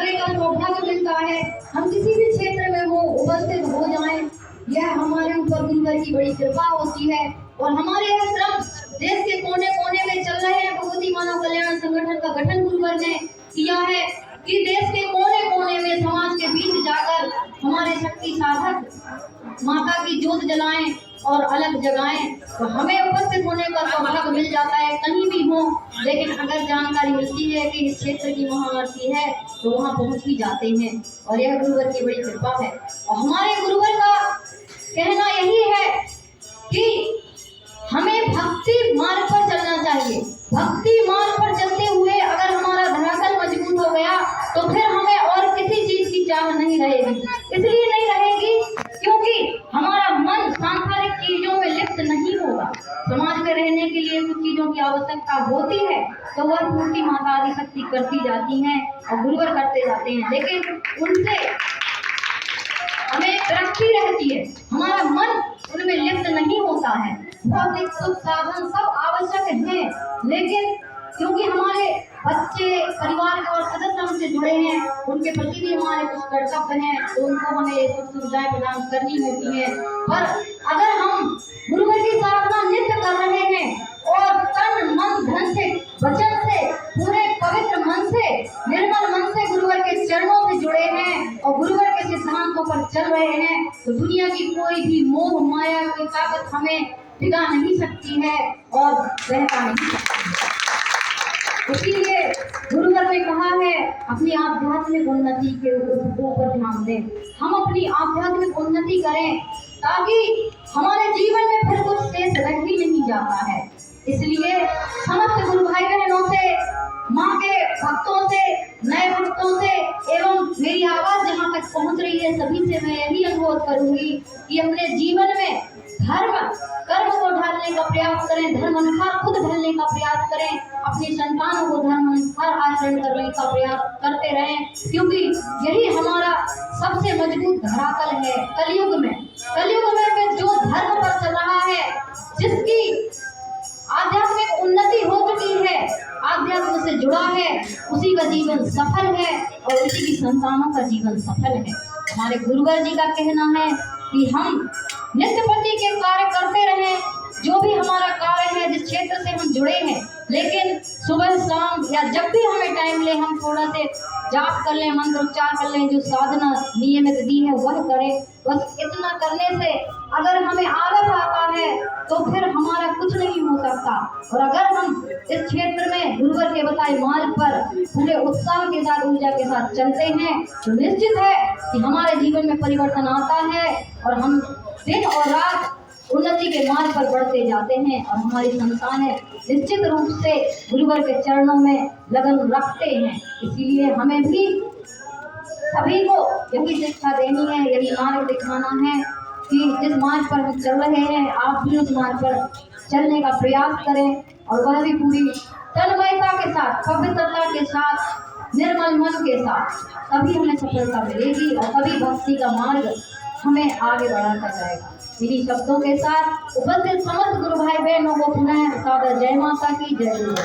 करने का सौभाग्य मिलता है। हम किसी भी क्षेत्र में हो उपस्थित हो जाएं, यह हमारे ऊपर गुरुवर की बड़ी कृपा होती है। और हमारे यह श्रम देश के कोने कोने में चल रहे हैं। भगवती मानव कल्याण संगठन का गठन गुरुवर ने किया है कि देश के कोने कोने में समाज के बीच जाकर हमारे शक्ति साधक माता की ज्योत जलाएं और अलग जगाएं। तो हमें उपस्थित होने का सौभाग्य मिल जाता है कहीं भी हो, लेकिन अगर जानकारी मिलती है कि इस क्षेत्र की महाआरती है तो वहाँ पहुँच ही जाते हैं। और यह गुरुवर की बड़ी कृपा है। और हमारे गुरुवर का कहना यही है कि हमें भक्ति मार्ग पर चलना चाहिए। भक्ति मार्ग पर चलते हुए अगर हमारा धरातल मजबूत हो गया तो फिर हमें और किसी चीज की चाह नहीं रहेगी। इसलिए नहीं रहेगी क्योंकि हमारा मन सांसारिक चीजों में लिप्त नहीं होगा। समाज में रहने के लिए कुछ चीजों की आवश्यकता होती है तो वह पूर्ति माता आदि शक्ति करती जाती हैं और गुरुवर करते जाते हैं, लेकिन उनसे हमें तरक्की रहती है। हमारा मन उनमें लिप्त नहीं होता है। भौतिक सुख साधन सब आवश्यक हैं, लेकिन क्योंकि हमारे बच्चे परिवार के और सदस्य हमसे जुड़े हैं, उनके प्रति भी हमारे कुछ कर्तव्य हैं, तो उनको हमें सुख सुविधाएं प्रदान करनी होती हैं। पर अगर हम गुरुवर की साधना नित्य कर रहे हैं और तन मन धन से वचन से पूरे पवित्र मन से निर्मल मन से गुरुवर के चरणों से जुड़े हैं और गुरुवर के सिद्धांतों पर चल रहे हैं, तो दुनिया की कोई भी मोह माया कोई ताकत हमें टिका नहीं सकती है और बहका नहीं सकती है। इसीलिए गुरुवर ने कहा है अपनी आध्यात्मिक उन्नति के ऊपर ध्यान दें। हम अपनी आध्यात्मिक उन्नति करें ताकि हमारे जीवन में फिर कुछ शेष रह ही नहीं जाता है। इसलिए समस्त गुरु भाई बहनों से, माँ के भक्तों से, नए भक्तों से एवं मेरी आवाज जहाँ तक पहुँच रही है सभी से मैं यही अनुरोध करूंगी कि अपने जीवन में धर्म कर्म को ढालने का प्रयास करें, धर्म अनुसार खुद ढलने का प्रयास करें, अपनी संतानों को धर्म अनुसार आचरण करने का प्रयास करते रहें, क्योंकि यही हमारा सबसे मजबूत धरातल है। कलयुग में जो धर्म पर चल रहा है, जिसकी आध्यात्मिक उन्नति हो चुकी है, आध्यात्म से जुड़ा है, उसी का जीवन सफल है और उसी की संतानों का जीवन सफल है। हमारे गुरुवर जी का कहना है कि हम नित्य प्रति के कार्य करते रहें, जो भी हमारा कार्य है जिस क्षेत्र से हम जुड़े हैं, लेकिन सुबह शाम या जब भी हमें टाइम ले हम थोड़ा से जाप कर लें, मंत्र उच्चार कर लें, जो साधना नियमित दी है वह करें। बस इतना करने से अगर हमें आलस आता है तो फिर हमारा कुछ नहीं हो सकता। और अगर हम इस क्षेत्र में गुरुवर के बताए मार्ग पर पूरे उत्साह के साथ, ऊर्जा के साथ चलते हैं तो निश्चित है कि हमारे जीवन में परिवर्तन आता है और हम दिन और रात उन्नति के मार्ग पर बढ़ते जाते हैं और हमारी संतानें निश्चित रूप से गुरुवर के चरणों में लगन रखते हैं। इसीलिए हमें भी सभी को यही शिक्षा देनी है, यही मार्ग दिखाना है कि जिस मार्ग पर हम चल रहे हैं आप भी उस मार्ग पर चलने का प्रयास करें और वह भी पूरी तन्मयता के साथ, पवित्रता के साथ, निर्मल मन के साथ, तभी हमें सफलता मिलेगी और तभी भक्ति का मार्ग हमें आगे बढ़ाता जाएगा। इन्हीं शब्दों के साथ उपस्थित समस्त गुरु भाई बहनों को पुनः सादर जय माता की जय।